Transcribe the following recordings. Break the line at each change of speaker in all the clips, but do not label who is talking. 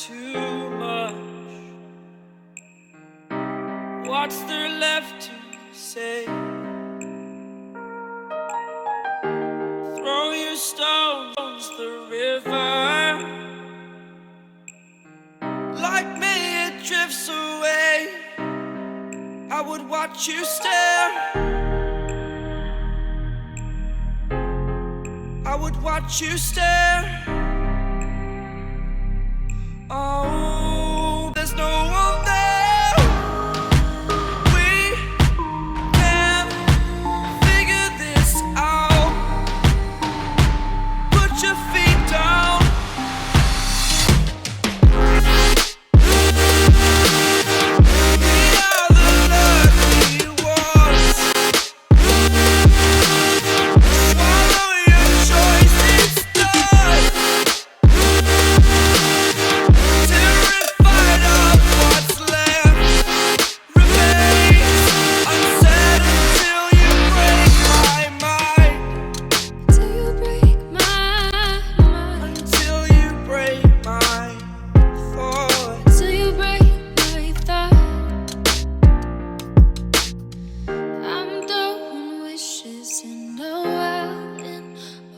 too much. What's there left to say? Throw your stones the river. Like me it drifts away. I would watch you stare. I would watch you stare. Oh, there's no one there. We can figure this out. Put your feet down. We are the lucky ones. Swallow your choice, it's done. Terrified of what's left remains unsaid until you break my mind.
Till you break my mind.
Until you break my thoughts.
Till you break my thought. I'm throwing wishes in the well in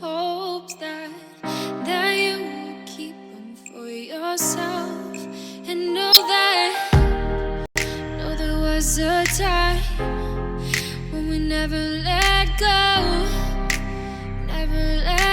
hopes that you will keep them for yourself. And know there was a time when we never let go, never let